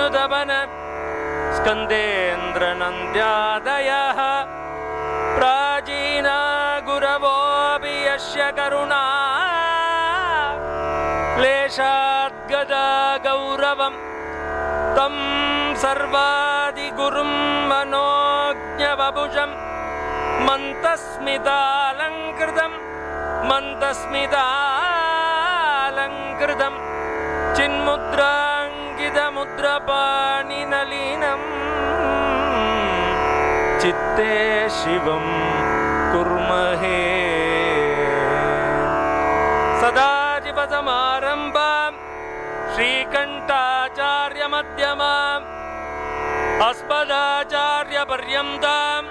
संयुधवन स्कन्देन्द्रनन्द्यादयः प्राचीना गुरवोऽपि यस्य करुणा क्लेशाद्गदा गौरवं तं सर्वादिगुरुं मनोज्ञवपुषं मन्तस्मितालङ्कृतं चिन्मुद्राङ्कितमुद्रपाणिनलिनं चित्ते शिवं कुर्महे सदाशिवसमारम्भां श्रीकण्ठाचार्यमध्यमाम् अस्मदाचार्यपर्यन्तां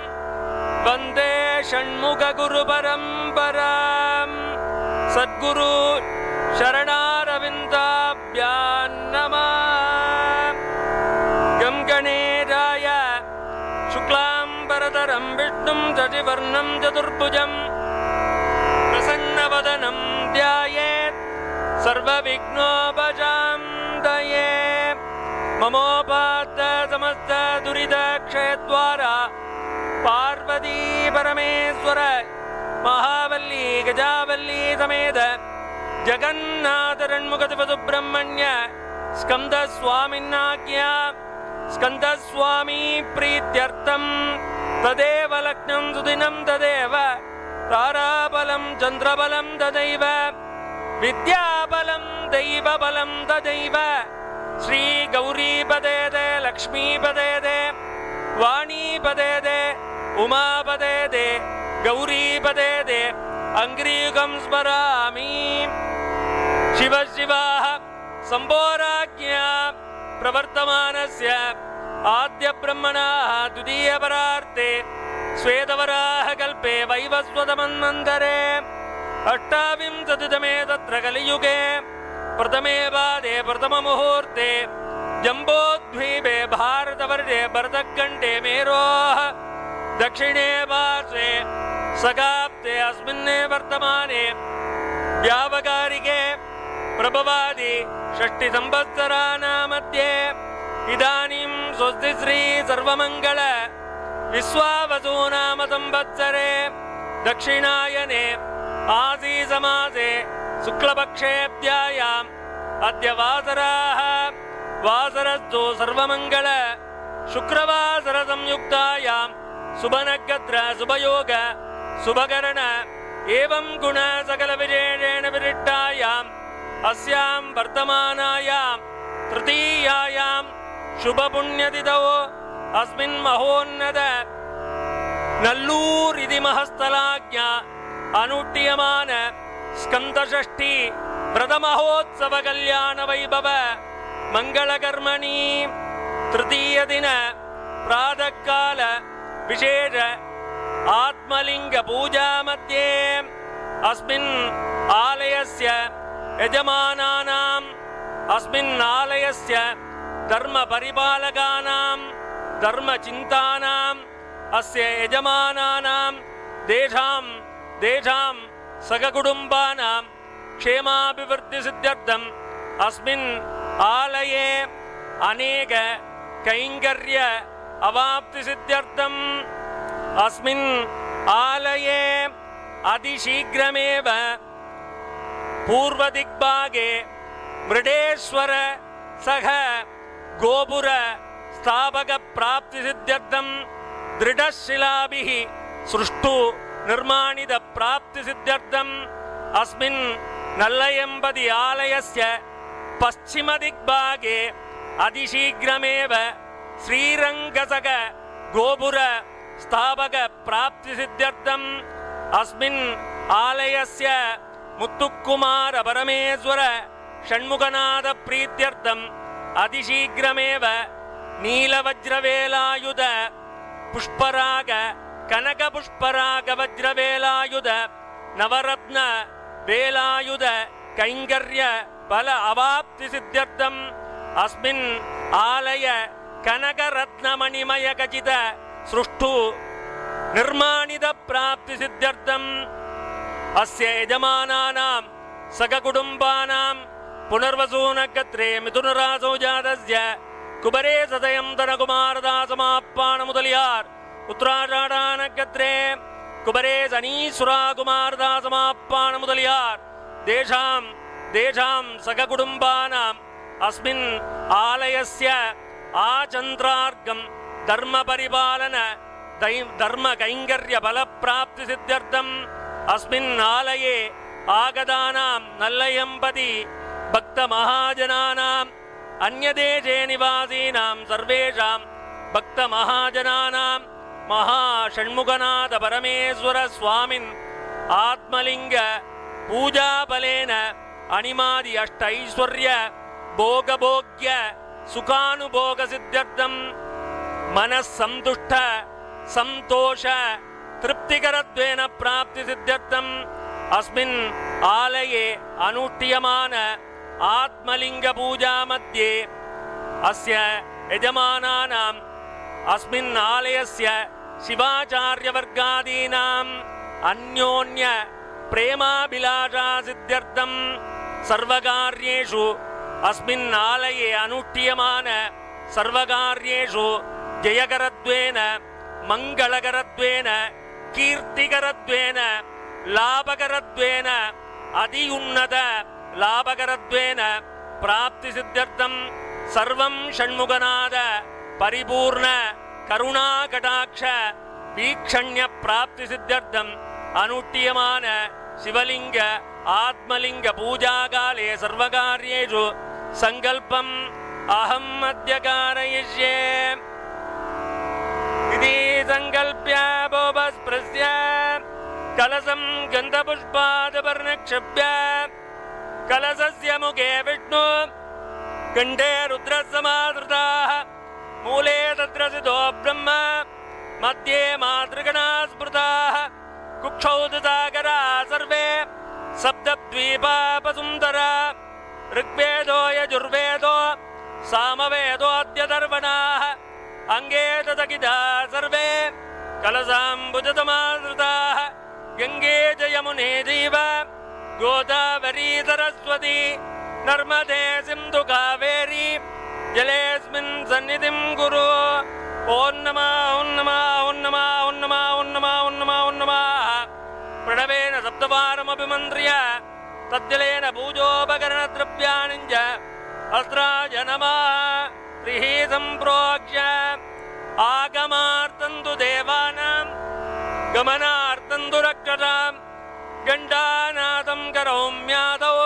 वन्दे षण्मुखगुरुपरम्परां सद्गुरु शरणारविन्दाभ्यां नमः। गं गणेशाय शुक्लाम्बरधरं विष्णुं शशिवर्णं चतुर्भुजं प्रसन्नवदनं ध्यायेत् सर्वविघ्नोपशान्तये। ममोपात्त समस्त दुरितक्षयद्वारा पार्वती परमेश्वर महावल्ली गजावल्ली समेत जगन्नाथरण्मुखसुब्रह्मण्य स्कंदस्वामिन्नाज्ञा स्कंदस्वामी प्रीत्यर्थं तदेव लग्नं सुदिनं तदेव ताराबलं चन्द्रबलं तदैव विद्याबलं दैवबलं तदैव श्री गौरीपदेदे लक्ष्मीपदेदे वाणीपदेदे उमापदेदे गौरीपदेदे अंग्रीयुगं स्मरामि। शिव शिवाः संभोराज्ञा प्रवर्तमानस्य आद्य ब्रह्मणाः द्वितीयपरार्थे श्वेतवराह कल्पे वैवस्वतमन्वन्तरे अष्टाविंशतितमे तत्र कलियुगे प्रथमे पादे प्रथममुहूर्ते जम्बोद्वीपे भारतवर्षे भरतखण्डे मेरोः दक्षिणे पार्श्वे सकाप्ते अस्मिन् वर्तमाने व्यावकारिके प्रभवादि षष्टिसंवत्सराणां मध्ये इदानीं स्वस्ति श्री सर्वमङ्गल विश्वावसुनाम संवत्सरे दक्षिणायने आसीसमासे शुक्लपक्षेऽध्यायाम् अद्य वासराः वासरस्तु सर्वमङ्गल शुक्रवासर संयुक्तायां शुभनक्षत्र शुभयोग शुभकरण एवं गुण सकल विशेषेण विशिष्टायाम् अस्यां वर्तमानायां तृतीयायां शुभपुण्यतिथौ अस्मिन् महोन्नत नल्लूर् इति महस्थलाज्ञा अनुष्ठीयमान स्कंदषष्ठी व्रतमहोत्सव कल्याण वैभव मंगलकर्मणि तृतीय दिन प्रातःकाल विशेष आत्मलिंग पूजा मध्ये अस्मिन् आलयस्य यजमानानाम् अस्मिन् आलयस्य धर्म परिपालकानां धर्म चिंतानाम् अस्य यजमानानां देशां सगकुटुम्बानां क्षेमाभिवृद्धि सिद्ध्यर्थम् अस्मिन् आलये अनेक कैंकर्य अवाप्ति सिद्ध्यर्थम् अस्मिन् आलये अतिशीघ्रमेव पूर्वदिग्भागे मृडेश्वर सह गोपुर स्थापक प्राप्ति सिद्ध्यर्थम् दृढशिलाभिः सृष्टु निर्माणित प्राप्ति सिद्ध्यर्थम् अस्मिन् नल्लयम्पति आलयस्य पश्चिम दिग्भागे अतिशीघ्रमेव श्रीरङ्गसक गोपुर स्थापक प्राप्ति सिद्ध्यर्थम् अस्मिन् आलयस्य मुत्तुकुमार परमेश्वर षण्मुखनाथ प्रीत्यर्थम् अतिशीघ्रमेव नीलवज्रवेलायुध पुष्पराग कनक पुष्पराग वज्रवेलायुध नवरत्न वेलायुध कैंकर्य फल अवाप्ति सिद्ध्यर्थम् अस्मिन् आलय कनक रत्न मणिमय खचित सृष्टु निर्माणित प्राप्ति सिद्ध्यर्थम् अस्य यजमानानां सककुटुम्बानां पुनर्वसु नक्षत्रे मिथुनरासौ जातस्य குபரே சதயம் தனகுமாரதாசமாப்பான முதலியார் உத்ராடான கத்ரே குபரே சனீஸ்வரா குமாரதாசமாப்பான முதலியார் தேஷாம் தேஷாம் சககுடும்பானாம் அஸ்மின் ஆலயஸ்ய ஆச்சந்திரார்க்கம் தர்ம பரிபாலன தர்ம கைங்கர்ய பல பிராப்தி சித்தியர்த்தம் அஸ்மின் ஆலயே ஆகதானாம் நல்லயம்பதி பக்த மகாஜனானாம் அந்யதேசே நிவாசீனாம் சர்வேஷாம் பக்த மகாஜனானாம் மகா ஷண்முகநாத பரமேஸ்வர சுவாமின் ஆத்மலிங்க பூஜாபலேன அனிமாதி அஷ்ட ஐஸ்வர்ய போகபோக்ய சுகானுபோக சித்தியர்த்தம் மனசந்துஷ்ட சந்தோஷ திருப்திகரத்வேன பிராப்தி சித்தியர்த்தம் அஸ்மின் ஆலயே அனுஷ்டியமான ஆத்மலிங்க பூஜா மத்தியே அஸ்ய யஜமானானாம் அஸ்மின் ஆலயஸ்ய சிவாச்சார்யவர்காதீனாம் அந்யோன்ய பிரேமாபிலாஷா சித்தியர்த்தம் சர்வகார்யேஷு அஸ்மின் ஆலயே அனுஷ்டியமான சர்வகார்யேஷு ஜெயகரத்வேன மங்களகரத்வேன கீர்த்திகரத்வேன லாபகரத்வேன அதியுன்னத லாபகரத்வேன பிராப்தி சித்தியர்த்தம் சர்வம் ஷண்முகநாத பரிபூர்ண கருணா கடாட்ச வீக்ஷண்ய பிராப்தி சித்தியர்த்தம் அனுஷ்டியமான சிவலிங்க ஆத்மலிங்க பூஜாகாலே சர்வகார்யேஷு சங்கல்பம் அஹம் அத்ய காரயிஷ்யே இதி சங்கல்ப்ய போபஸ்ப்ரஸ்ய கலசம் கந்தபுஷ்பாதபர்ணக்ஷப்ய கலசஸ்ய முகே விஷ்ணு கண்டே ருத்ரசமாத்ருதாः மூலே தத்ரசிதோ பிரம்ம மத்தியே மாதృగணா ஸ்மிருதாः குக்ஷௌதசாகரா சர்வே சப்தத்வீபாபசுந்தரா ऋग्वेदो यजुर्वेदो सामवेदोऽद्यदर्वणाः अङ्गे तदगिदा सर्वे कलसाम्बुजतमादृताः गङ्गे च यमुने चैव गोदावरी सरस्वती नर्मदे सिन्धु कावेरी जलेऽस्मिन् सन्निधिं कुरु ॐ नमः ॐ नमः ॐ नमः ॐ नमः ॐ नमः ॐ नमः ॐ नमः प्रणवेन सप्तवारमभिमन्त्र्य तद्जलेन पूजोपकरणद्रव्याणि च अस्त्राय नमः त्रिः सम्प्रोक्ष्य आगमार्थं तु देवानां गमनार्थं तु रक्षतां गण्डानाथं करोम्यादौ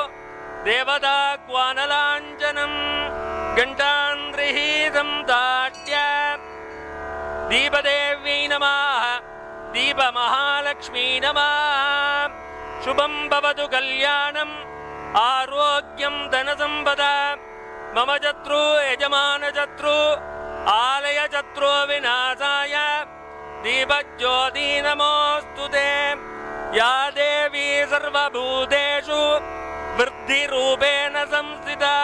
देवताक्वानलाञ्जनं घण्टान्त्रिः सम्दाट्य दीपदेव्यै नमः दीपमहालक्ष्मी नमः शुभं भवतु कल्याणम् आरोग्यं धनसम्पदा मम शत्रु यजमानशत्रु आलयशत्रो विनाशाय दीपज्योति नमोऽस्तु ते या देवी सर्वभूतेषु वृद्धिरूपेण संस्थिता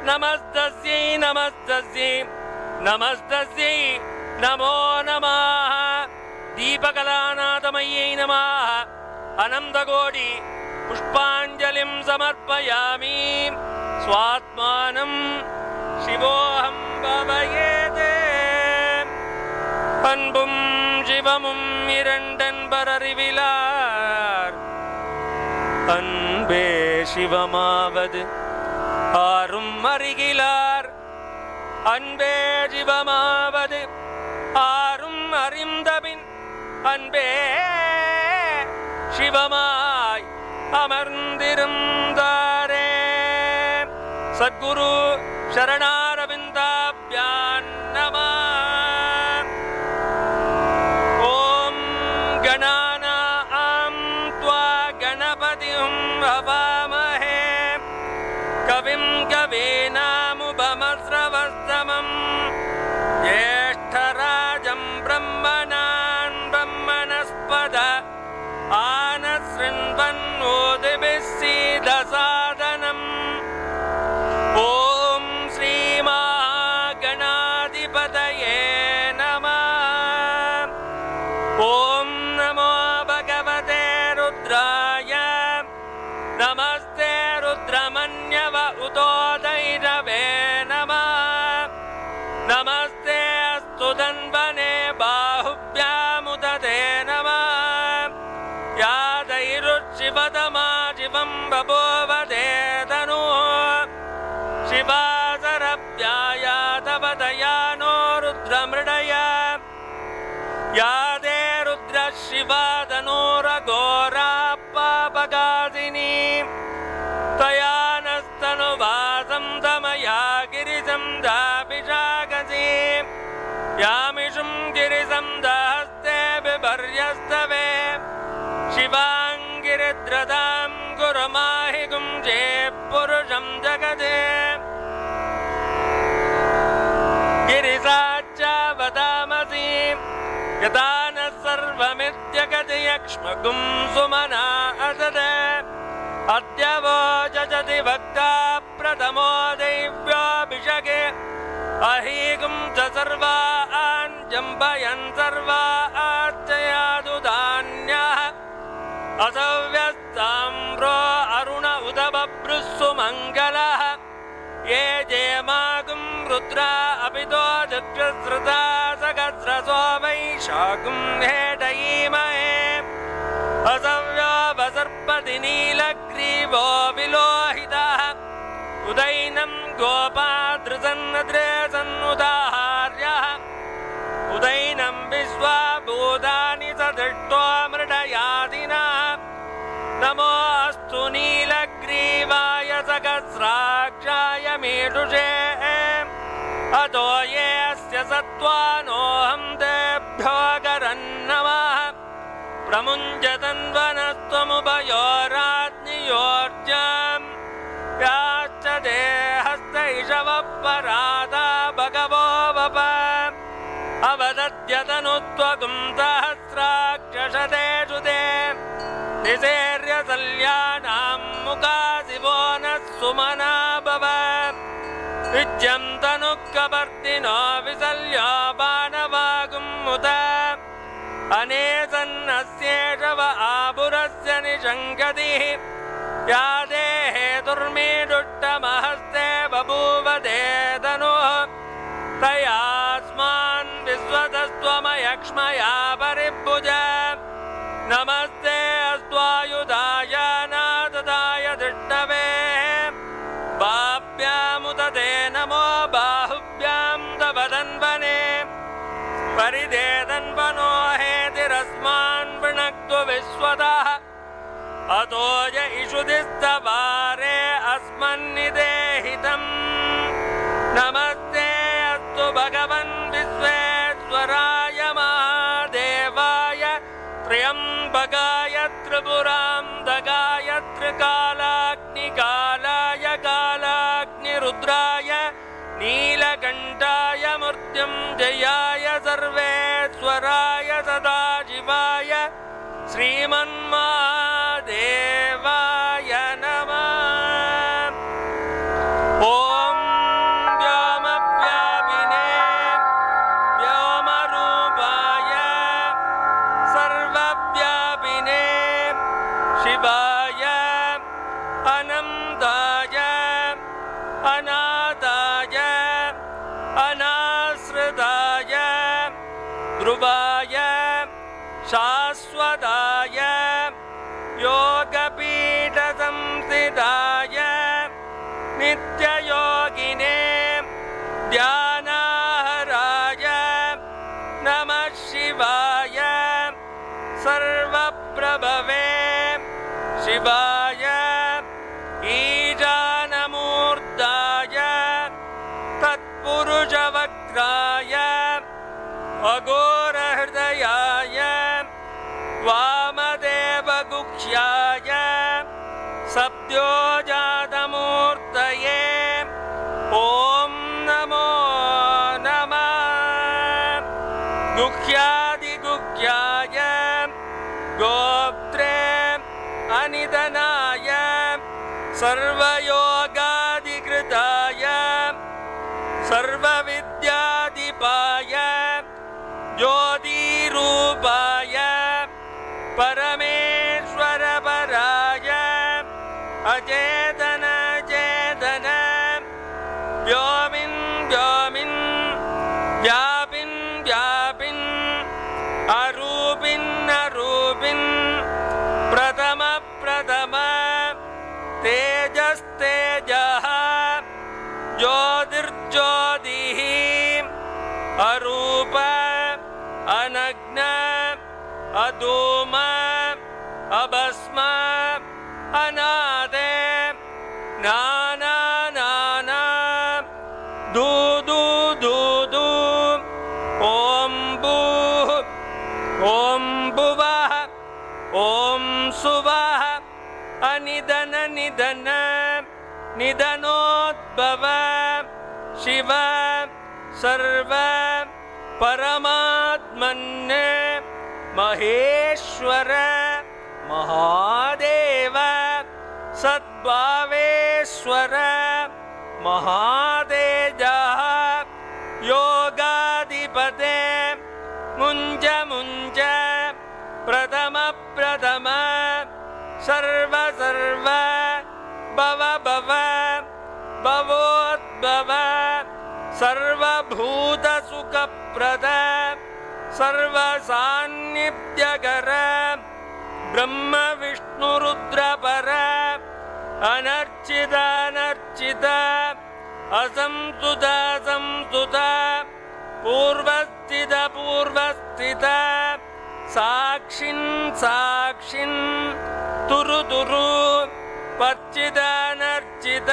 नमस्तस्यै नमस्तस्यै नमस्तस्यै नमो नमः दीपकलानाथमय्यै नमः अनन्तकोटि पुष्पाञ्जलिं समर्पयामि स्वात्मानं शिवोऽहं भावयेते அன்பும் சிவமும் இரண்டன் பரறிவிலார் அன்பே சிவமாவது ஆரும் அறிகிலார் அன்பே சிவமாவது ஆரும் அறிந்தபின் அன்பே சிவமாய் அமர்ந்திருந்தாரே சத்குரு சரணாரவிந்தாப்யான் நமः ஓம் கணானாம் த்வா கணபதிம் ஹவாமஹே கவிம் கவீனாமுபமஸ்ரவஸ்தமம் ஜேஷ்டராஜம் பிரம்மணான் பிரம்மணஸ்பத ஆனஸ்ருண்வன்னோதிபிஸ்ஸீதசாதனம் ஓம் ஸ்ரீ नमस्तु तन्वने बाहुभ्यामुदते नमः या दैरुशिवतमा शिवं बभूवते तनुः शिवासरभ्याया तव दया नो रुद्रमृडया या ते रुद्रः शिवा तनूरघोरा पापगादिनी तया नस्तनुवासं तमया गिरिजं दाभिषाकसी यामिषुं गिरिजं दहस्ते बिभर्यस्तवे शिवाङ्गिरिद्रतां गुरुमाहि गुंजे पुरुषं जगते गिरिसाच्च वदामसि यदा न सर्वमित्यगति यक्ष्मगुं सुमना असद अद्य वो जजति भक्ता प्रथमो दैव्योऽभिषगे अहीगुं च सर्वान् जम्बयन् सर्वाच्चयादु धान्यः असव्यस्ताम्रो अरुण उद बभ्रुस्सु मङ्गलः ये जेमागुं रुद्रा अपितो चक्षुश्रुता सहस्रसो वैशाखुं हेटयीमहे असव्यो वसर्पति नीलग्रीवो विलोहितः उदैनं गोपादृसन्नद्रेसन्नुदाहार्यः उदैनं विश्वाभूतानि स दृष्ट्वा मृडयादिनः नमो अस्तु नीलग्रीवाय सहस्राक्षाय मीडुषे अतो ये अस्य सत्त्वानोऽहं तेभ्यो गरन्नमः प्रमुञ्चतन्वनस्त्वमुभयोराज्ञयोर्जाम् याश्च ते हस्तैषवः परादा भगवो वप अवदद्यतनुत्वगुं सहस्राक्षशतेषु ते निसेर्य सल्यानां मुखासिवो नः सुमना भव विद्यं तनुःकपर्दिनो विसल्यो बाणवागुमुत अनेसन्नस्येषव आपुरस्य निषङ्गतिः या देहे दुर्मीडुष्टमहस्ते बभूव ते तनुः तयास्मान् विश्वतस्त्वमयक्ष्मया परिभुज नमस्ते अस्त्वायुधाय नाददाय धृष्णवे बाभ्यामुदते नमो बाहुभ्यां तव तन्वने परिदे तन्वनो हेतिरस्मान् वृणक्तु विश्वतः अतो य इषुधिस्तवारे अस्मन्निदेहितम् नमस्ते अस्तु भगवन् विश्वेश्वराय महादेवाय त्र्यम्बकाय त्रिपुरान्तकाय त्रिकालाग्निकालाय कालाग्निरुद्राय नीलकण्ठाय मृत्युञ्जयाय सर्वेश्वराय सदाशिवाय श्रीमन्महादेवाय नमः ॐ व्योमव्यापिने व्योमरूपाय सर्वव्यापिने शिवाय अनन्ताय अनाथाय अनाश्रिताय ध्रुवाय शाश्वताय योगपीठसंस्थिताय नित्ययोगिने ध्यानाहराय नमः शिवाय सर्वप्रभवे शिवाय ईशानमूर्ताय तत्पुरुषवक्त्राय अघोरहृदयाय वामदेवगुह्याय सद्योजातमूर्तये ॐ नमो नमः गुह्यादिगुह्याय गोप्त्रे अनिधनाय सर्वयोगादिकृताय सर्वविद्याधिपाय ज्योतिरूपाय परमेश्वरपराय अचेतन चेतन व्योमिन् व्योमिन् व्यापिन् प्रथम प्रथम तेजस्तेजः ज्योतिर्ज्योतिः अरूप अनग्न अधूम अभस्म अनादे नाना नाना दू दू दू दू ॐ भूः ॐ भुवः ॐ सुवः अनिधन निधन निधनोद्भव शिव सर्व परमात्मन् महेश्वर महादेव सद्भावेश्वर महातेजः योगाधिपते मुञ्ज मुञ्ज प्रथम प्रथम सर्व सर्व भव भव भवोद्भव सर्वभूतसुखप्रद सर्वसान्निध्यकर ब्रह्म विष्णुरुद्रपर अनर्चित अनर्चित असंस्तुत संस्तुत पूर्वस्थित पूर्वस्थित साक्षिन् साक्षिन् तुरु तुरु पच्चिद अनर्चित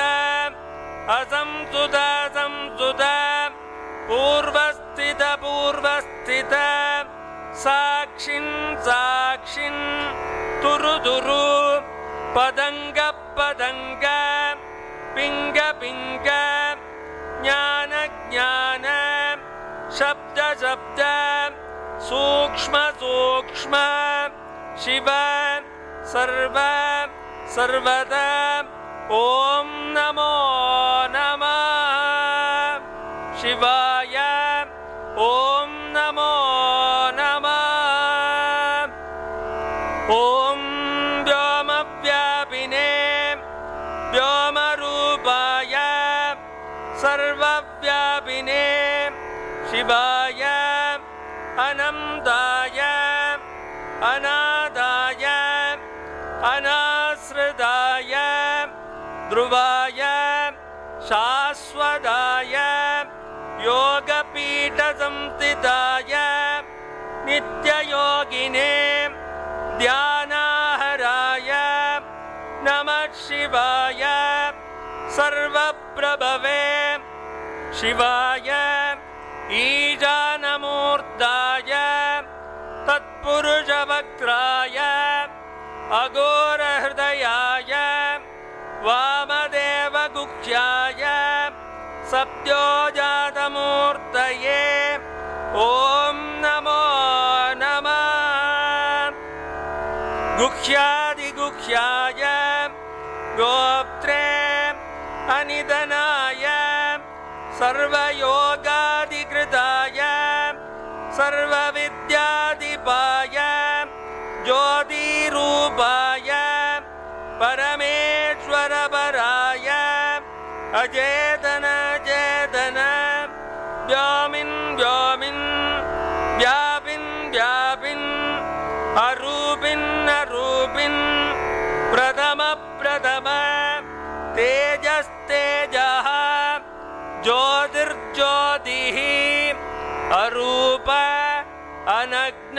असंस्तुत संस्तुत पूर्वस्थित पूर्वस्थित साक्षिन् साक्षिन् तुरु तुरु पदंग पदंग पिंग पिंग ज्ञान ज्ञान शब्द शब्द सूक्ष्म सूक्ष्म शिव सर्व सर्वदा ॐ नमो नमः शिवाय ॐ नमो नमः ॐ व्योमव्यापिने व्योमरूपाय सर्वव्यापिने शिवाय अनन्ताय अनादाय अनाश्रिताय ध्रुवाय शाश्वताय योगपीठसंस्थिताय नित्ययोगिने ध्यानाहराय नमः शिवाय सर्वप्रभवे शिवाय ईशानमूर्ताय तत्पुरुषवक्त्राय अघोरहृदयाय वामदेवगुह्याय सद्योजातमूर्तये ॐ नमो नमः गुह्यादिगुह्याय गोप्त्रे अनिधनाय सर्वयोगाधिकृताय सर्वविद्याधिपाय ज्योतिरूपाय परमेश्वरपराय अचेतन चेतन व्योमिन् व्योमिन् व्यापिन् व्यापिन् अरूपिन् अरूपिन् प्रथम प्रथम तेजस्तेजः ज्योतिर्ज्योतिः अरूप अनग्न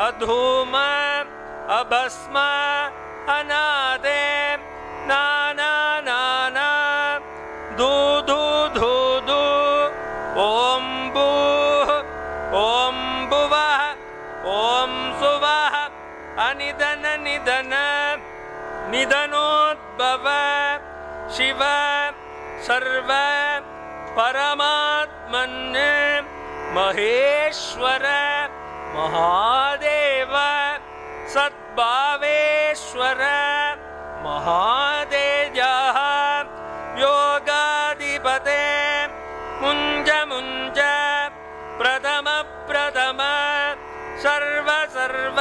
अधूम अभस्म अनादे नाना नाना दू दू धू दू ॐ भूः ॐ भुवः ॐ सुवः अनिधन निधन निधनोद्भव शिव सर्व परमात्मन् महेश्वर महादेव सद्भावेश्वर महातेजः योगाधिपते मुञ्ज मुञ्ज प्रथम प्रथम सर्व सर्व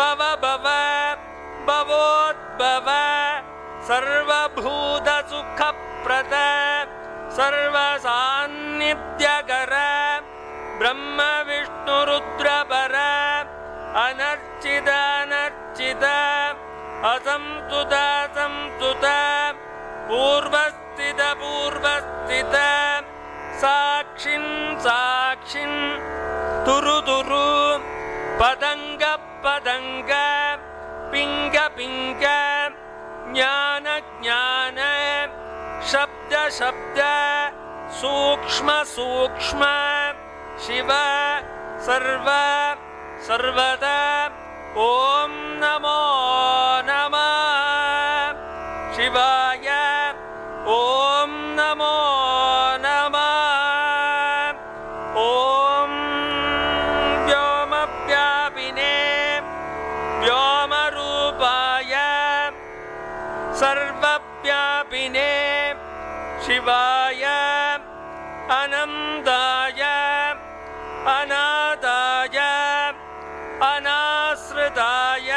भव भव भवोद्भव सर्वभूतसुखप्रद सर्वसान्निध्यकर ब्रह्म विष्णुरुद्रपर अनर्चित अनर्चित अनर्चित असंस्तुत संस्तुत पूर्वस्थित पूर्वस्थित साक्षिन् साक्षिन् तुरु तुरु पदंग पदंग पिंग पिंग ज्ञान ज्ञान शब्द शब्द सूक्ष्म सूक्ष्म शिव सर्व सर्वदा ओम नमो नमः शिवाय ओम नमो नमः ओम व्योमव्यापिने व्योमरूपाय सर्वव्यापिने शिवाय अनंताय अनादाय अनाश्रिताय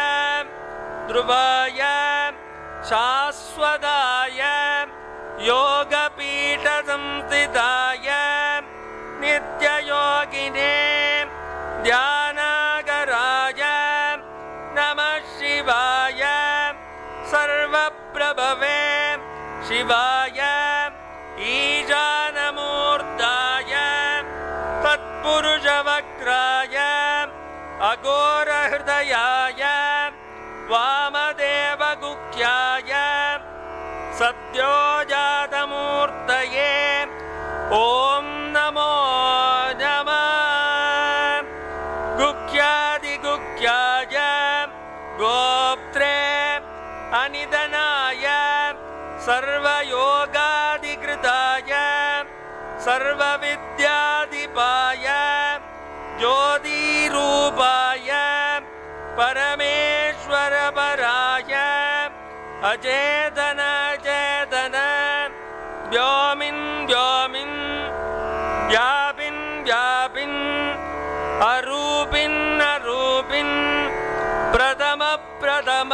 ध्रुवाय शाश्वताय योगपीठसंस्थिताय नित्ययोगिने ध्यानागराय नमः शिवाय सर्वप्रभवे शिवाय ईशानमूर्ताय तत्पुरुषवक्त्राय अघोरहृदयाय वामदेवगुह्याय सद्योजातमूर्तये ॐ नमो नमः गुह्यादिगुह्याय गोप्त्रे अनिधनाय सर्वयोगादिकृताय सर्वविद्याधिपाय ज्योतिरूपाय परमेश्वरपराय अचेतन चेतन व्योमिन् व्योमिन् व्यापिन् व्यापिन् अरूपिन् अरूपिन् प्रथम प्रथम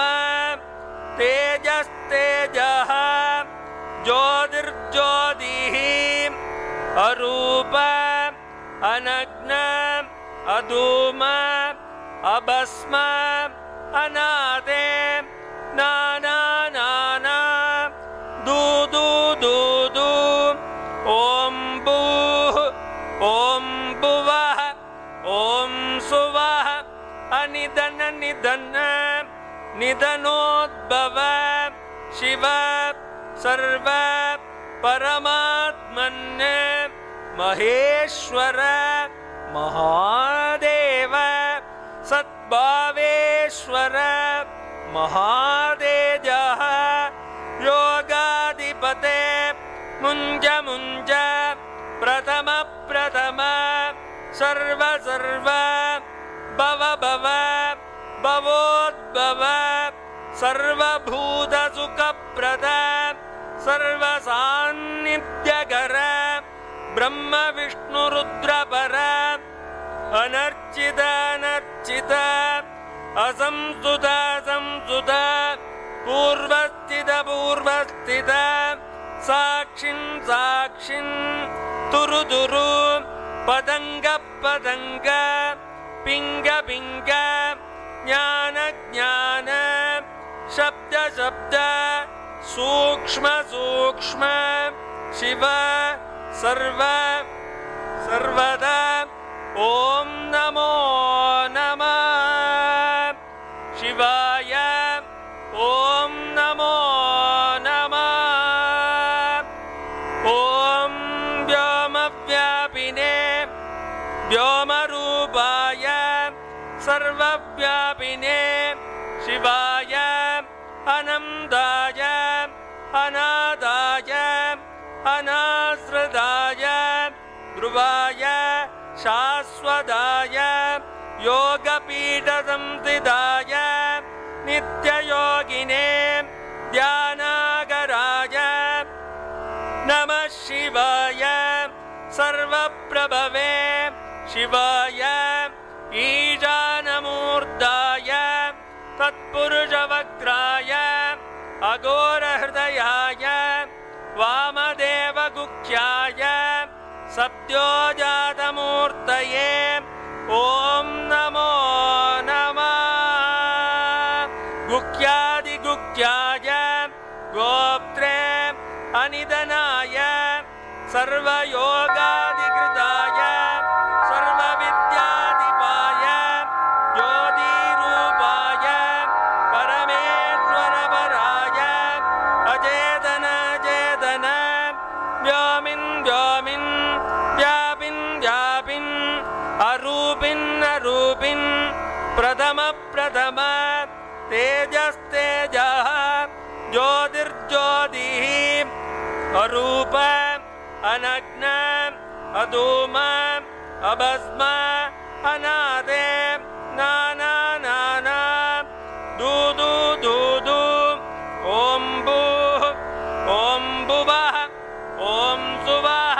तेजस्तेजः ज्योतिर्ज्योतिः अरूप अनग्न अधूम अभस्म अनादे नाना नाना दूदू दूदू ॐ भूः ॐ भुवः ॐ सुवः अनिधन निधन निधनोद्भव शिव सर्व परमात्मन् महेश्वर महादेव सद्भावेश्वर महातेजः योगाधिपते मुञ्ज मुञ्ज प्रथम प्रथम सर्व सर्व भव भव भवोद्भव सर्वभूतसुखप्रद सर्वसान्निध्यकर ब्रह्म विष्णु रुद्रपर अनर्चित अनर्चित असंस्तुत संस्तुत पूर्वस्थित पूर्वस्थित साक्षिन् साक्षिन् तुरु तुरु पदंग पदंग पिंग पिंग ज्ञान ज्ञान शब्द शब्द सूक्ष्म सूक्ष्म शिव सर्व सर्वदा ओम नमो नमः शिवाय ओम नमो नमः ओम व्योमव्यापिने व्योमरूपाय सर्वव्यापिने शिवाय अनंताय अनादाय अनाश्रिताय ध्रुवाय शाश्वताय योगपीठसंस्थिताय नित्ययोगिने ध्यानागराय नमः शिवाय सर्वप्रभवे शिवाय ईशानमूर्ताय तत्पुरुषवक्त्राय अघोरहृदयाय वामदेवगुह्याय सद्योजातमूर्तये ॐ नमो नमः सर्वयोगाधिकृताय सर्वविद्याधिपाय ज्योतिरूपाय परमेश्वरपराय अचेतन व्योमिन् व्यापिन् अरूपिन् प्रथम तेजस्तेजः ज्योतिर्ज्योतिः अरूप अनग्न अधूम अभस्म अनादे नाना दूदू ॐ भूः ॐ भुवः ॐ सुवः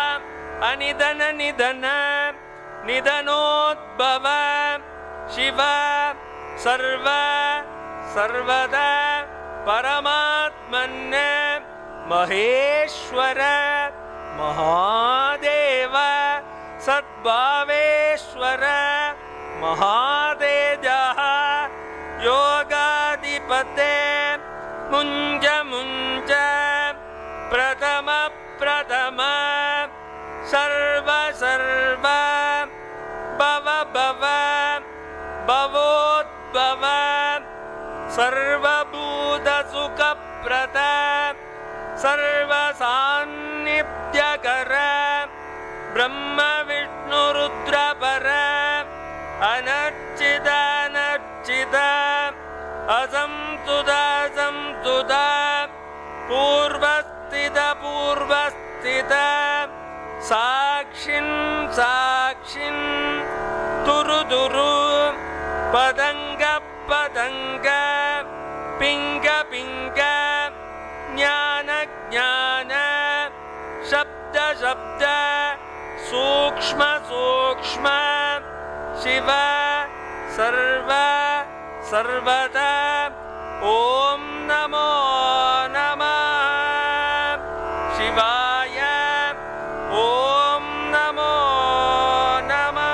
अनिधन निधनोद्भव शिव सर्वदा परमात्मन् महेश्वर महादेव सद्भावेश्वर महातेजः योगाधिपते मुञ्ज प्रथम सर्व भवोद्भव सर्वभूतसुखप्रद सर्वसान्निध्यकर ब्रह्म विष्णु रुद्रपर अनर्चित असंस्तुत पूर्वस्थित साक्षिन् तुरु पतंग पिंग ज्ञान शब्द सूक्ष्म शिव सर्वदा ॐ नमो नमः शिवाय ॐ नमो नमः।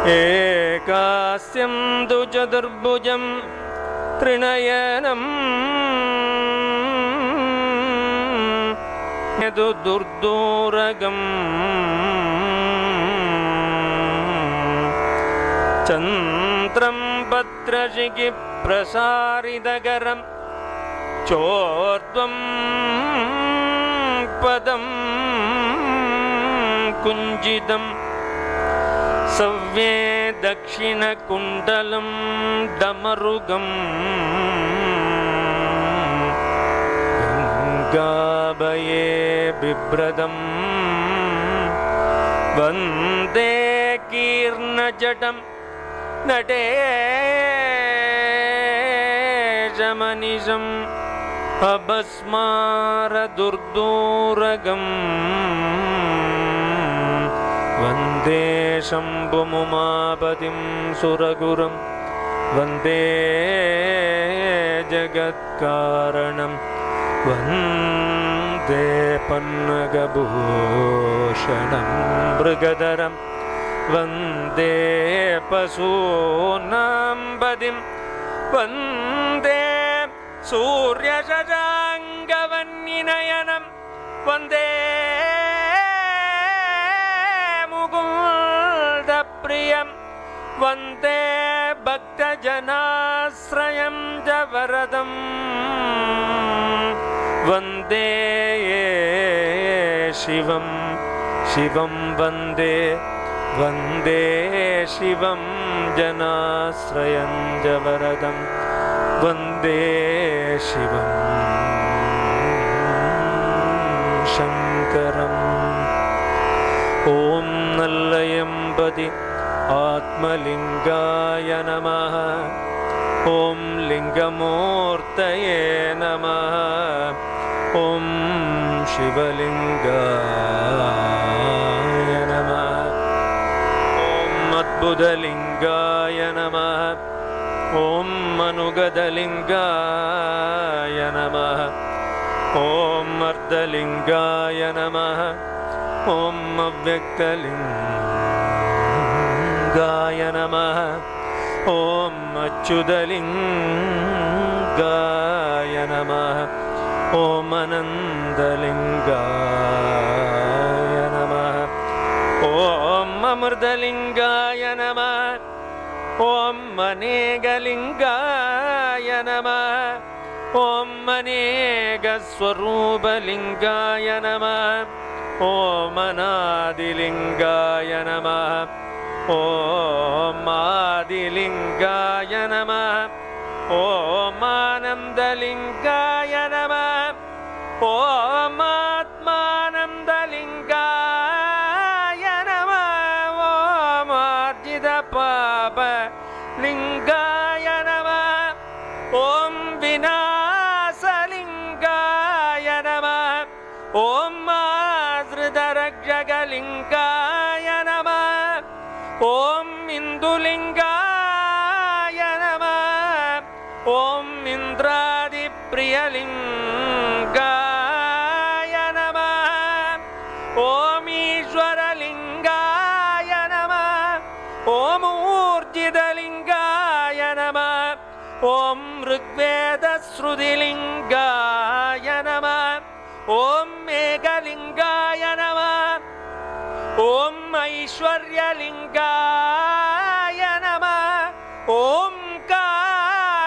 एकास्यं तु चतुर्भुजं त्रिनयनम् यदु दुर्दूरगम् चन्द्रं भद्रशिखि प्रसारितकरं चोर्ध्वं पदं कुञ्जितम् सव्ये दक्षिणकुण्डलं डमरुगम् गङ्गाभये बिभ्रदं वन्दे कीर्णजटं नटेशमनिशम् अभस्मारदुर्दूरगम् वन्दे शम्भुमुमापतिं सुरगुरुं वन्दे जगत्कारणं वन्दे पन्नगभूषणं मृगधरं वन्दे पशूनां पदिं वन्दे सूर्यशशाङ्कवह्निनयनं वन्दे मुकुन्दप्रियं वन्दे भक्तजनाश्रयं च वरदं वन्दे शिवं वन्दे शिवं जनाश्रयं च वरदं वन्दे शिवं शङ्करम्। ॐ नल्लयम्पति आत्मलिङ्गाय नमः। ॐ लिङ्गमूर्तये नमः। ॐ शिवलिङ्गाय नमः। ॐ अद्भुतलिङ्गाय नमः। ॐ अनुगतलिङ्गाय नमः। ॐ अर्धलिङ्गाय नमः ॐ अव्यक्तलिङ्गाय नमः ॐ अच्युतलिङ्गाय नमः ॐ अनन्तलिङ्गाय नमः ॐ अमृतलिङ्गाय नमः ॐ अनेकलिङ्गाय नमः ॐ अनेकस्वरूपलिङ्गाय नमः ॐ अनादिलिङ्गाय नमः ॐ आदिलिङ्गाय नमः ॐ आनन्दलिङ्गाय नमः ॐ आत्मानन्दलिङ्गाय नमः ॐ आर्जितपापलिङ्गाय नमः ॐ विनाशलिङ्गाय नमः ॐ आश्रितरक्षकलिङ्गाय नमः ॐ इन्दुलिङ्गाय नमः ॐ इन्द्रादिप्रियलिङ्गाय नमः ॐ ईश्वरलिङ्गाय नमः ॐ ऊर्जितलिङ्गाय नमः ॐ ऋग्वेदश्रुतिलिङ्गाय नमः ॐ मेघलिङ्गाय नमः ॐ ऐश्वर्यलिङ्गाय नमः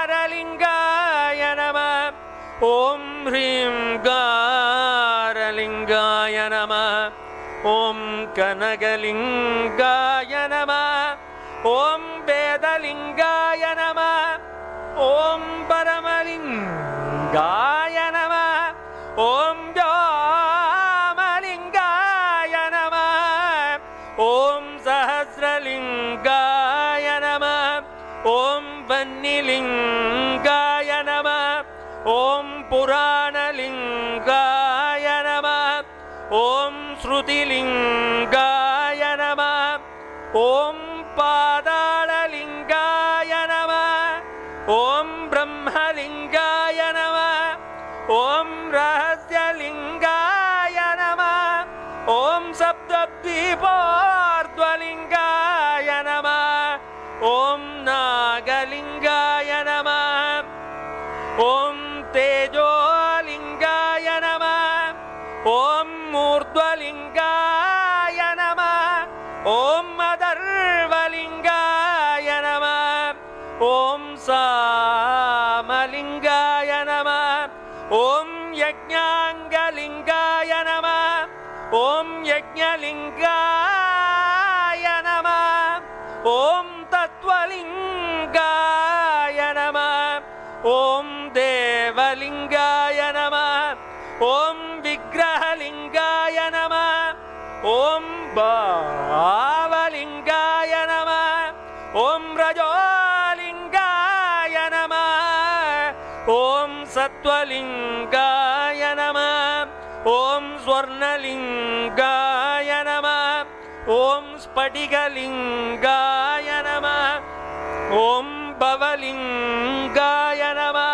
ओंकारलिङ्गाय नमः ॐ ह्रींकारलिङ्गाय नमः ॐ कनकलिङ्गाय नमः ॐ वेदलिङ्गाय नमः ॐ परमलिङ्गाय नमः ॐ व्योमलिङ्गाय नमः ॐ सहस्रलिङ्गाय नमः ॐ वह्निलिङ्गाय नमः ॐ पुराणलिङ्गाय नमः ॐ श्रुतिलिङ्गाय नमः ॐ पाताललिङ्गाय नमः ॐ ब्रह्मलिङ्गाय नमः ॐ रहस्यलिङ्गाय नमः ॐ सप्तद्वीपोर्ध्वलिङ्गाय नमः ॐ नागलिङ्गाय नमः ॐ तेजोलिङ्गाय नमः ॐ ऊर्ध्वलिङ्गाय नमः ॐ अथर्वलिङ्गाय नमः ॐ सामलिङ्गाय नमः ॐ यज्ञाङ्गलिङ्गाय नमः ॐ यज्ञलिङ्गाय नमः ॐ तत्त्वलिङ्गाय नमः ॐ देवलिङ्गाय नमः ॐ विग्रहलिङ्गाय नमः ॐ भावलिङ्गाय नमः ॐ रजोलिङ्गाय नमः ॐ सत्त्वलिङ्गाय नमः ॐ स्वर्णलिङ्गाय नमः ॐ स्फटिकलिङ्गाय नमः ॐ भवलिङ्गाय नमः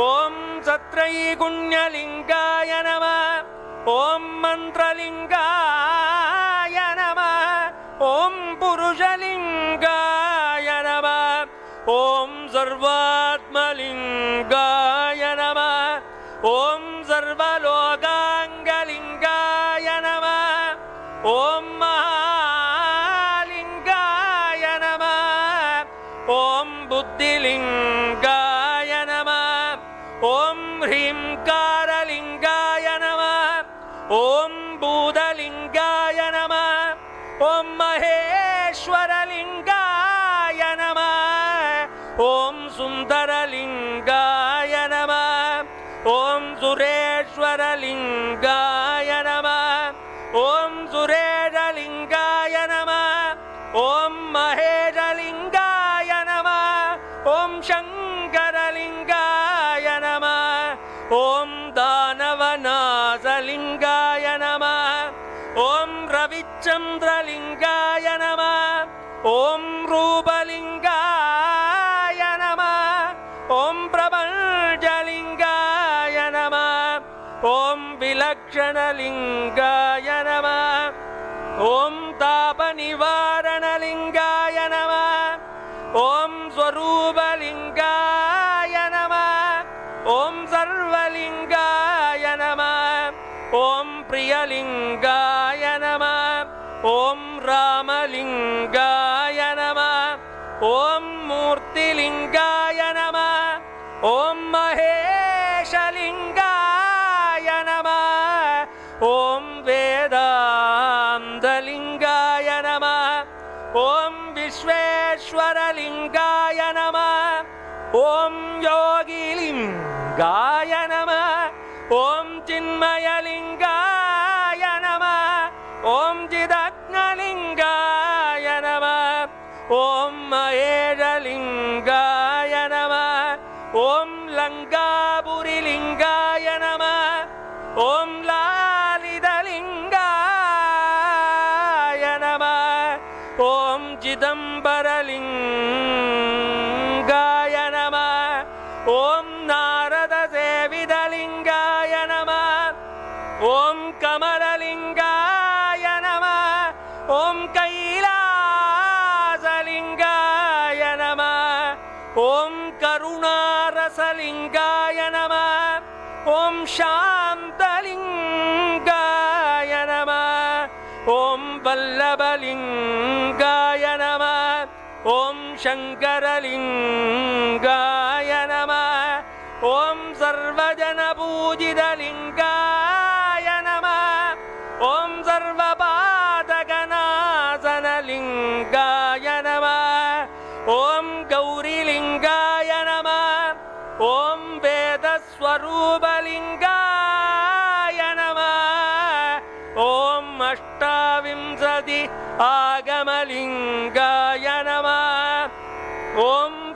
ॐ सत्रैगुण्यलिङ्गाय नमः ॐ मन्त्रलिङ्गाय नमः ॐ पुरुषलिङ्गाय नमः ॐ सर्वात्मलिङ्गाय नमः ॐ सर्वलोकाङ्गलिङ्गाय नमः ॐ महालिङ्गाय नमः ॐ बुद्धिलिङ्गाय नमः ॐ ह्रींकारलिङ्गाय नमः ॐ भूतलिङ्गाय नमः ॐ महेश्वरलिङ्गाय नमः ॐ सुन्दरलिङ्गाय नमः ॐ सुरेश्वरलिङ्गाय नमः ॐ सुरेशलिङ्गाय नमः ॐ महेशलिङ्गाय नमः ॐ शङ्करलिङ्गाय नमः ॐ दानवनाशलिङ्गाय नमः ॐ रविचन्द्रलिङ्गाय नमः ॐ रूपलिङ्गाय नमः ॐ प्रपञ्चलिङ्गाय नमः दक्षिणलिङ्गाय नमः ॐ तापनिवारणलिङ्गाय नमः ॐ स्वरूपलिङ्गाय नमः ॐ सर्वलिङ्गाय नमः ॐ प्रियलिङ्गाय नमः ॐ रामलिङ्गाय नमः ॐ मूर्तिलिङ्गाय नमः ॐ महेशलिङ्गाय नमः ॐ वेदान्तलिङ्गाय नमः ॐ विश्वेश्वरलिङ्गाय नमः ॐ योगिलिङ्गाय नमः ॐ चिन्मयलिङ्गाय नमः ॐ चिदग्नलिङ्गाय नमः ॐ महेशलिङ्गाय नमः ॐ लङ्कापुरीलिङ्गाय नमः ॐ लालितलिङ्गाय नमः ॐ चिदम्बरलिङ्गाय नमः ॐ नारदसेवितलिङ्गाय नमः ॐ कमललिङ्गाय नमः ॐ कैलासलिङ्गाय नमः ॐ करुणारसलिङ्गाय नमः ॐ शान्तलिङ्गाय नमः ॐ वल्लभलिङ्गाय नमः ॐ शङ्करलिङ्गाय नमः ॐ सर्वजनपूजितलिङ्गाय नमः ॐ सर्वपातकनाशनलिङ्गाय नमः ॐ गौरीलिङ्गाय नमः ॐ वेदस्वरूपलिङ्गाय नमः ॐ अष्टाविंशति आगमलिङ्गाय नमः ॐ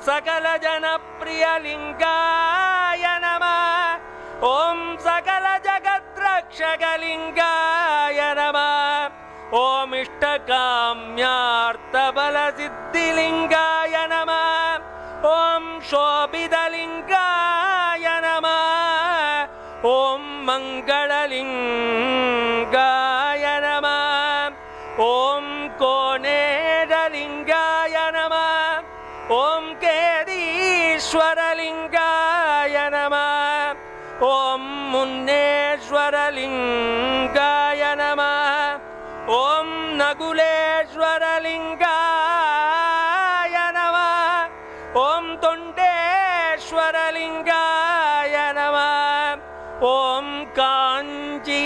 सकलजनप्रियलिङ्गाय नमः ॐ सकलजगद्रक्षकलिङ्गाय नमः ॐ इष्टकाम्यार्थफलसिद्धिलिङ्गाय नमः ॐ शोभितलिङ्गाय नमः ॐ मङ्गललिङ्गाय नमः ॐ कोनेरलिङ्गाय नमः ॐ केदीश्वरलिङ्गाय नमः ॐ मुन्नेश्वरलिङ्गाय नमः ॐ नकुलेश्वरलिङ्गाय नमः ॐ तोण्डेश्वरलिङ्गाय नमः ॐ काञ्ची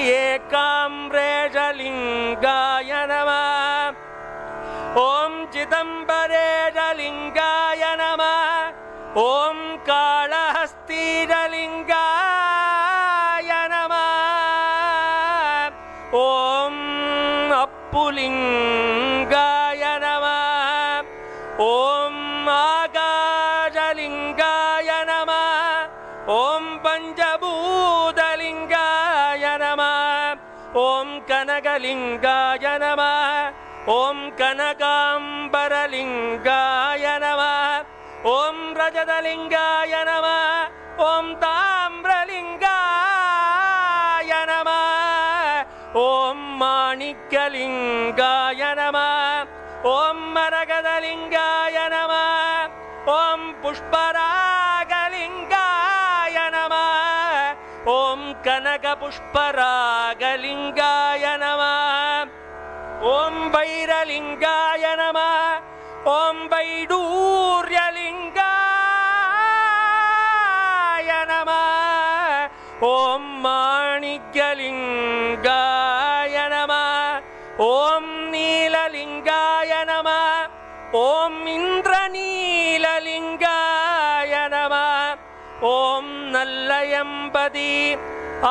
एकाम्रेशलिङ्गाय नमः ॐ चिदम्बरेशलिङ्गाय नमः ॐ काळहस्तीरलिङ्गाय नमः ॐ अप्पुलिङ्गाय नमः ॐ आकाशलिङ्गाय नमः ॐ पञ्चभूतलिङ्गाय नमः ॐ कनकलिङ्गाय नमः ॐ कनकाम्बरलिङ्गाय नमः ॐ रजतलिङ्गाय नमः ॐ ताम्रलिङ्गाय नमः ॐ माणिक्यलिङ्गाय नमः ॐ मरकतलिङ्गाय नमः ॐ पुष्परागलिङ्गाय नमः ॐ कनकपुष्परागलिङ्गाय नमः ॐ वैरलिङ्गाय नमः ॐ वैडूर्यलिङ्गाय नमः ॐ माणिक्यलिङ्गाय नमः ॐ नीललिङ्गाय नमः ॐ इन्द्रनीललिङ्गाय नमः ॐ नल्लयम्पति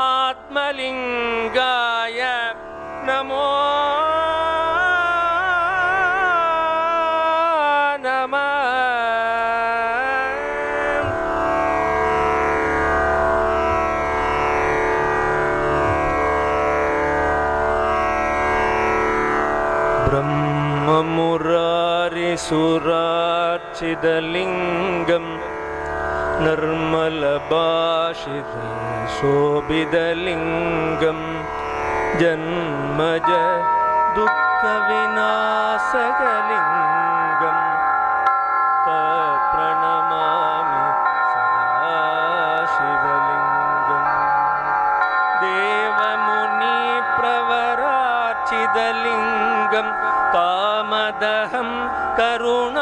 आत्मलिङ्गाय नमो ब्रह्ममुरारिसुरार्चितलिङ्गं ನಿರ್ಮಲಭಾಷಿತ ಶೋಭಿತಲಿಂಗಂ ಜನ್ಮಜ ದುಃಖ ವಿನಾಶಕಲಿಂಗಂ ತತ್ಪ್ರಣಮಾಮಿ ಸದಾ ಶಿವಲಿಂಗಂ ದೇವಮುನಿ ಪ್ರವರಾರ್ಚಿತಲಿಂಗಂ ಕಾಮದಹಂ ಕರುಣಾಗರಲಿಂಗಂ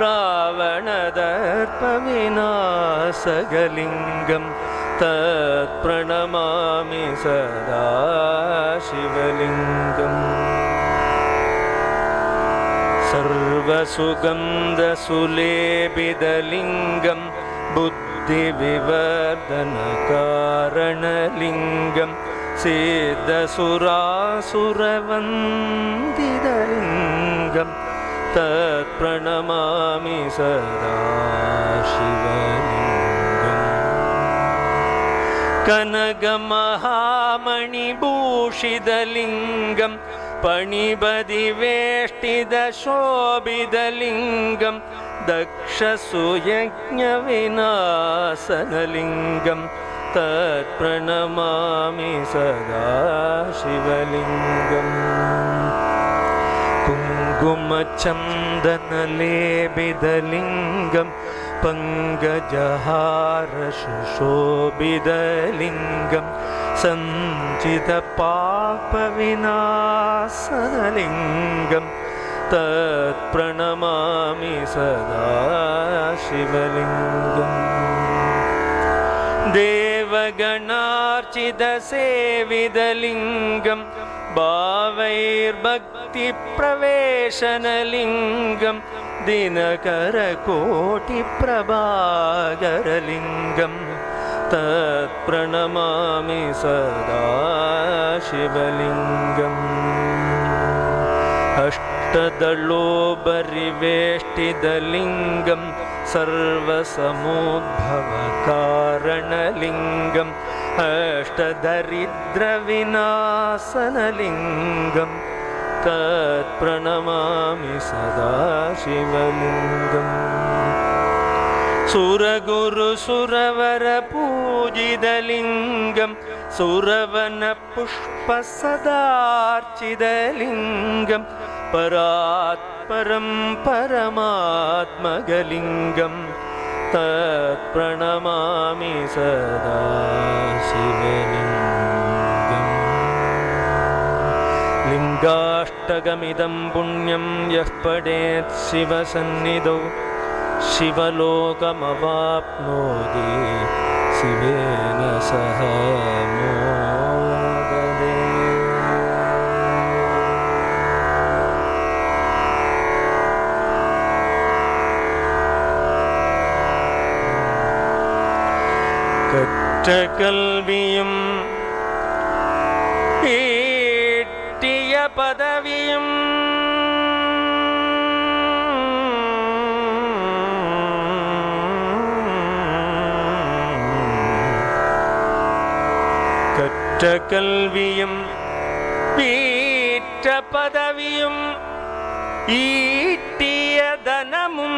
ರಾವಣದರ್ಪವಿನಾಶಕಲಿಂಗಂ ತತ್ಪ್ರಣಮಾಮಿ ಸದಾ ಶಿವಲಿಂಗಂ ಸರ್ವಸುಗಂಧಸುಲೇಪಿತಲಿಂಗಂ ಬುದ್ಧಿವಿವರ್ಧನಕಾರಣಲಿಂಗಂ ಸಿದ್ಧಸುರಾಸುರವಂದಿತಲಿಂಗಂ ತತ್ಪ್ರಣಮಾಮಿ ಸದಾ ಶಿವಲಿಂಗಂ ಕನಕಮಹಾಮಣಿಭೂಷಿತಲಿಂಗಂ ಪಣಿಬದಿವೇಷ್ಟಿತಶೋಭಿತಲಿಂಗಂ ದಕ್ಷಸುಯಜ್ಞವಿನಾಶನಲಿಂಗಂ ತತ್ಪ್ರಣಮಾಮಿ ಸದಾ ಶಿವಲಿಂಗಂ ಕುಂಕುಮಚಂದನಲೇಪಿತಲಿಂಗಂ ಪಂಕಜಹಾರ ಸುಶೋಭಿತಲಿಂಗಂ ಸಂಚಿತಪಾಪವಿನಾಶನಲಿಂಗಂ ತತ್ಪ್ರಣಮಾಮಿ ಸದಾ ಶಿವಲಿಂಗಂ ದೇವಗಣಾರ್ಚಿತಸೇವಿತಲಿಂಗಂ ಭಾವೈರ್ಭಕ್ತಿಪ್ರವೇಶನಲಿಂಗಂ ದಿನಕರಕೋಟಿಪ್ರಭಾಕರಲಿಂಗಂ ತತ್ಪ್ರಣಮಾಮಿ ಸದಾ ಶಿವಲಿಂಗಂ ಅಷ್ಟದಳೋಪರಿವೇಷ್ಟಿತಲಿಂಗಂ ಸರ್ವಸಮೋದ್ಭವಕಾರಣಲಿಂಗಂ ಅಷ್ಟದರಿದ್ರವಿನಾಶನಲಿಂಗಂ ತತ್ಪ್ರಣಮಾಮಿ ಸದಾ ಶಿವಲಿಂಗಂ ಸುರಗುರು ಸುರವರ ಪೂಜಿತಲಿಂಗಂ ಸುರವನ ಪುಷ್ಪ ಸದಾರ್ಚಿತಲಿಂಗಂ ಪರಾತ್ಪರಂ ಪರಮಾತ್ಮಗಲಿಂಗಂ ತತ್ಪ್ರಣಮಾಮಿ ಸದಾ ಶಿವಲಿಂಗಂ ಲಿಂಗಾಷ್ಟಕಮಿದಂ ಪುಣ್ಯಂ ಯಃ ಪಠೇತ್ ಶಿವಸನ್ನಿಧೌ ಶಿವಲೋಕಮವಾಪ್ನೋತಿ ಶಿವೇನ ಸಹ ಮೋದದೆ. കൽവിയും ഈട്ടിയ പദവിയും കൽവിയും ഈറ്റ പദവിയും ഈട്ടിയ ധനമും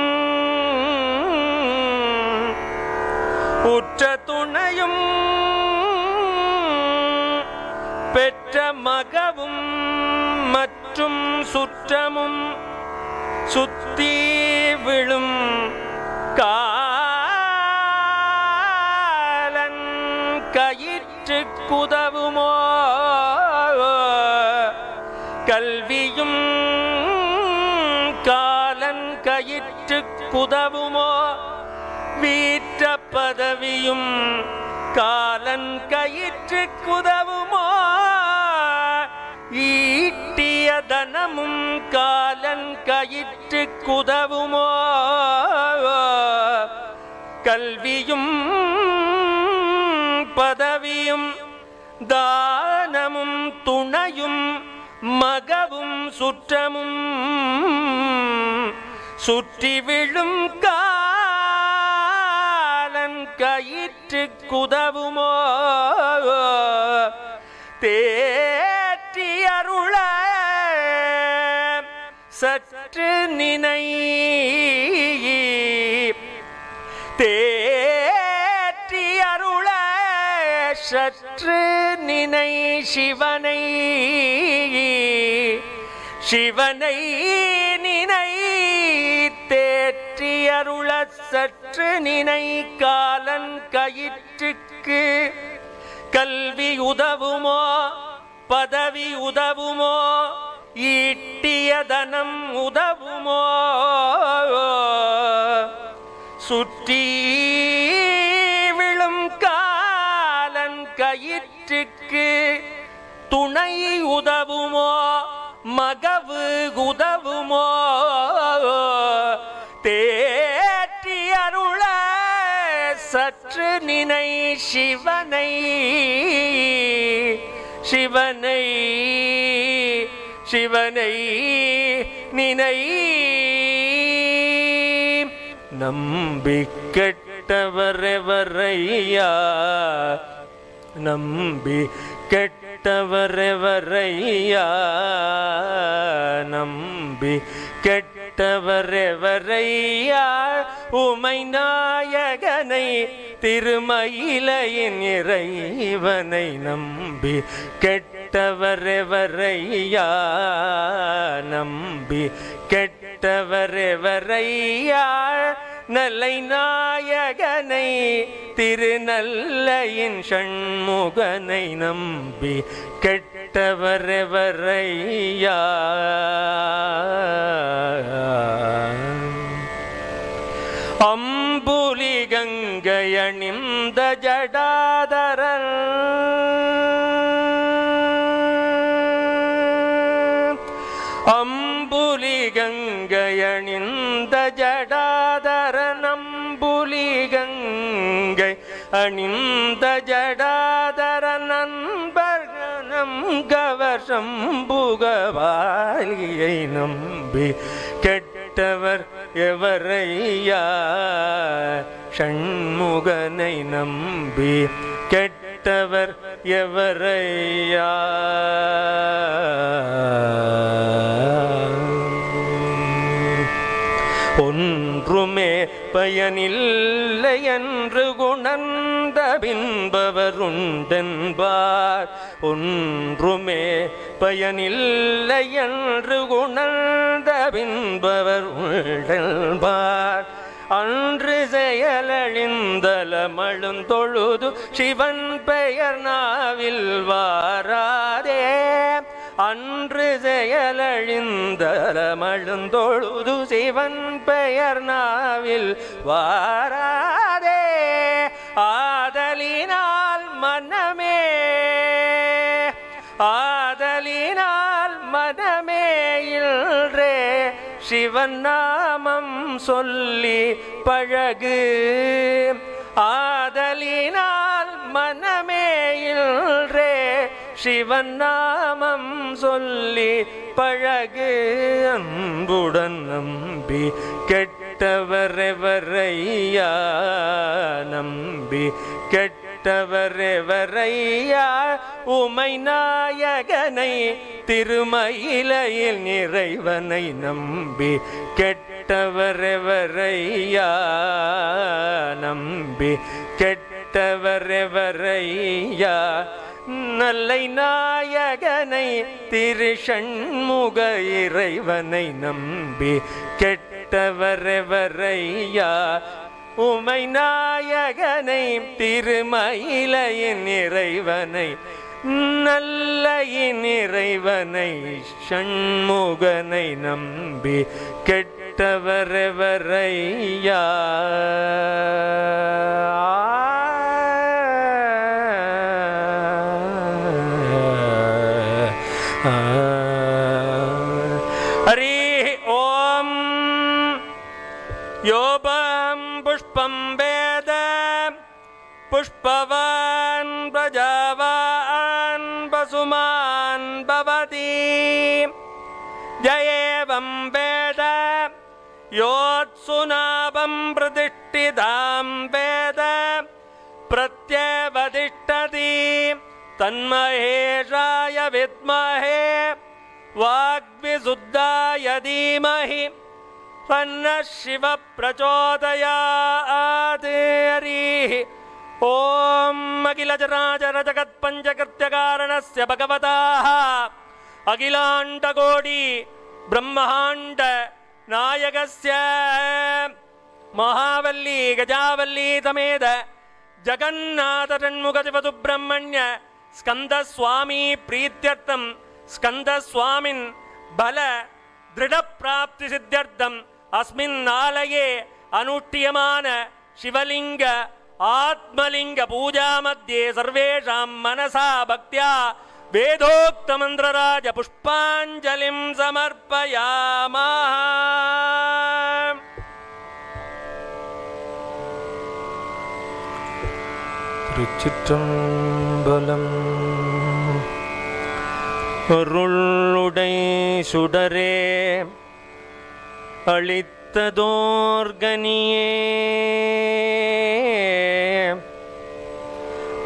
ഉറ്റ തുണയും പെറ്റ മകവും മറ്റും സുറ്റമും സുത്തി വിളും കാലൻ കയിറ്റ് കുതവുമോ കൽവിയും കാലൻ കയിറ്റ് കുതവുമോ വീറ്റ പദവിയും കാലൻ കയിറ്റ് കുതവുമോ ഈട്ടിയ ധനമും കാലൻ കയിറ്റ് കുതവുമോ കൽവിയും പദവിയും ദാനമും തുണയും മകവും സുറ്റമും സുറ്റി വിഴും കാലൻ കയിറ്റ് കുതവുമോ தேற்றியருள சற்று நினை தேற்றி அருள சற்று நினை சிவனை சிவனை நினை தேற்றி அருள சற்று நினை காலன் கயிற்றுக்கு கல்வி உதவுமோ பதவி உதவுமோ ஈட்டிய தனம் உதவுமோ சுற்றி விழும் காலன் கயிற்றுக்கு துணை உதவுமோ மகவு உதவுமோ தேற்றி அருள சற்று நினை சிவனை சிவனை சிவனை நினை நம்பி கெட்டவரெவரையா நம்பி கெட்டவரெவரையா நம்பி கெட்டவரெவரையா உமை நாயகனை திருமயிலையின் இறைவனை நம்பி கெட்டவரெவரையா நம்பி கெட்டவரெவரையா நல்லை நாயகனை திருநல்லையின் ஷண்முகனை நம்பி கெட்டவரெவரையா அம்புலி கங்கையணிந்த ஜடாதரன் அம்புலி கங்கையணிந்த ஜடாதரன் அம்புலி கங்கை அணிந்த ஜடாதரன் அன்பர்கணம் கவசம் புகவாலியை நம்பி கெட்டவர் எவரையா ஷண்முகனை நம்பி கெட்டவர் எவரையா ஒன்றுமே பயனில்லை என்று குணர்ந்த பின்பவருண்டென்பார் ஒன்றுமே பயனில்லை என்று குணர்ந்த பின்பவர் உண்டென்பார் அன்று செயலழிந்தலமழுந்தொழுது சிவன் பெயர் நாவில் வாராதே அன்று செயலழிந்தலமழுந்தொழுது சிவன் பெயர் நாவில் வாராதே ஆதலினால் மனமே ஆதலினால் மனமே இல்றே சிவன் நாமம் சொல்லி பழகு ஆதலினால் மனமே இல்றே சிவன் நாமம் சொல்லி பழகு அன்புடன் நம்பி கெட்டவரெவரையா நம்பி கெட்டவரெவரையா உமை நாயகனை திருமயிலையில் இறைவனை நம்பி கெட்டவரெவரையா நம்பி கெட்டவரெவரையா நல்லை நாயகனை திருஷண்முக இறைவனை நம்பி கெட்டவரெவரையா உமை நாயகனை திருமயிலையின் இறைவனை நல்லையின் இறைவனை ஷண்முகனை நம்பி கெட்டவரெவரையா ஹரி ஓம் யோபம் புஷ்பம் வேத புஷ்பவான் பிரஜாவான் பசுமான் பவதி ஜயேவம் வேத யோத்சுநாபம் பிரதிஷ்டிதாம் வேத பிரத்யவதிஷ்டதி தன்மஹேஷாய வித்மஹே வாக்விசுத்தாய தீமஹி तन्नः शिवः प्रचोदयात् हरिः ॐ अखिलचराचरजगत्पञ्चकृत्यकारणस्य भगवतः अखिलाण्डकोटि ब्रह्माण्ड नायकस्य महावल्ली गजावल्ली समेत जगन्नाथ षण्मुखशिवसुब्रह्मण्य स्कंदस्वामी प्रीत्यर्थम स्कंदस्वामिन् बल दृढ़प्राप्ति सिद्ध्यर्थम अस्मिन् आलये अनुष्ठीयमान शिवलिंग आत्मलिंग पूजा मध्ये सर्वेषां मनसा भक्त्या वेदोक्त मंत्रराज पुष्पांजलिं समर्पयामः. திருச்சிற்றம்பலம். அருளுடை சுடரே அளித்ததோர்கனியே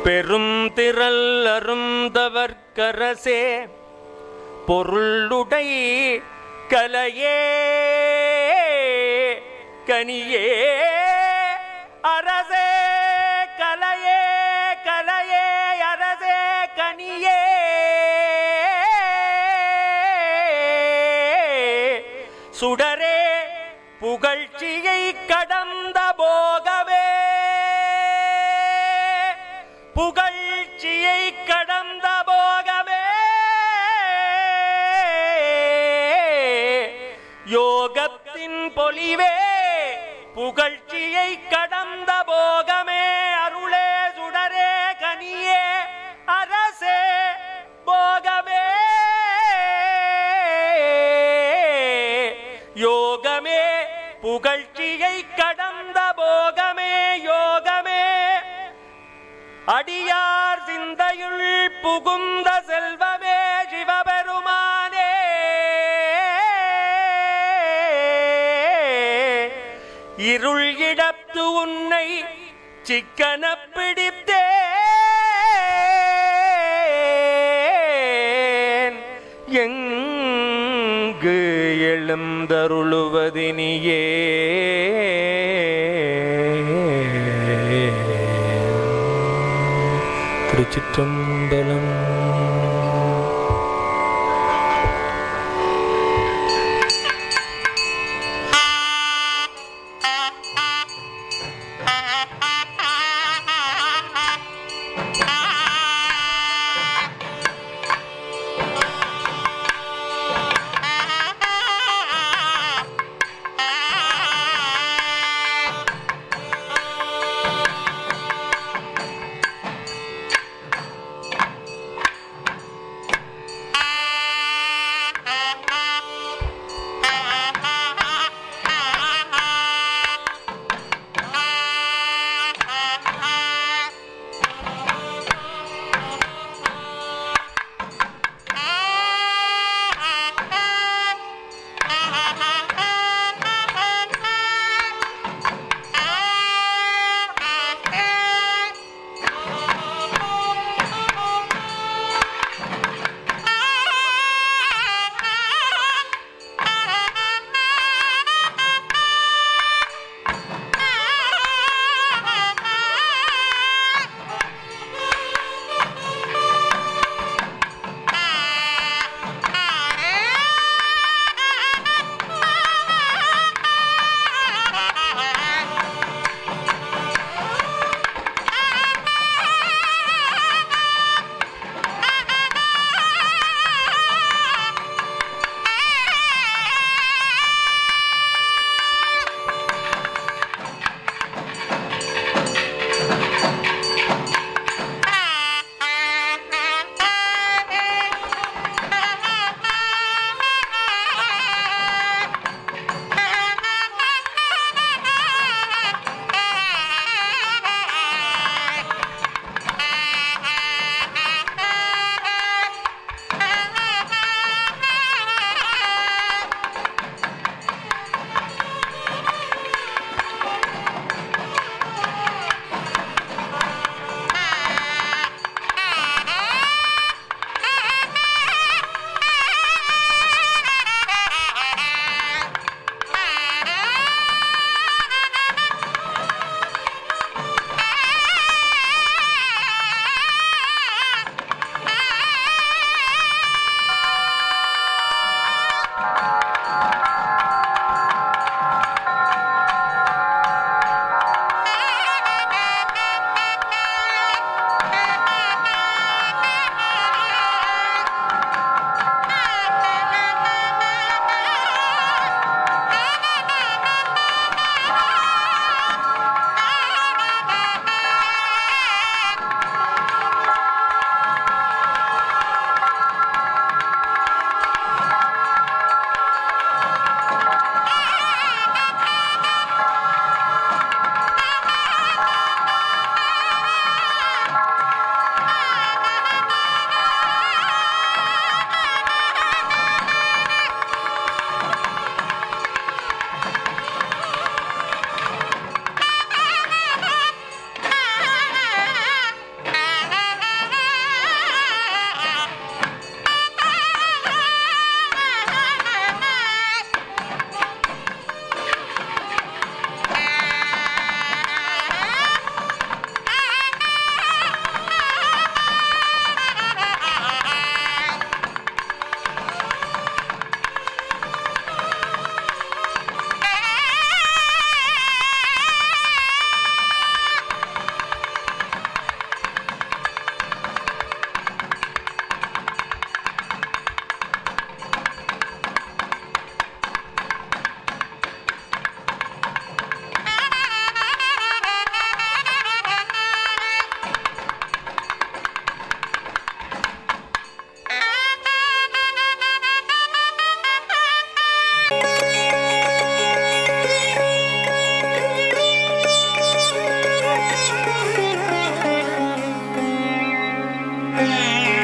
பெரும் திரள் அருந்தவர்க்கரசே பொருளுடை கலையே கனியே அரசே கலையே கலையே அரசே கனியே சுடரே புகழ்ச்சியை கடந்த போகவே புகழ்ச்சியை கடந்த போகவே யோகத்தின் பொலிவே புகழ்ச்சியை கடந்த போகமே அருளே சுடரே கனியே அரசே போகமே யோகமே புகழ்ச்சியை கடந்த போகமே யோகமே அடியார் சிந்தையுள் புகுந்த செல்வமே சிவபெருமானே இருள் இடத்து உன்னை சிக்கன பிடித்தேன் எங்கு எழுந்தருளுவதினியே திருச்சிற்றம்பலம்.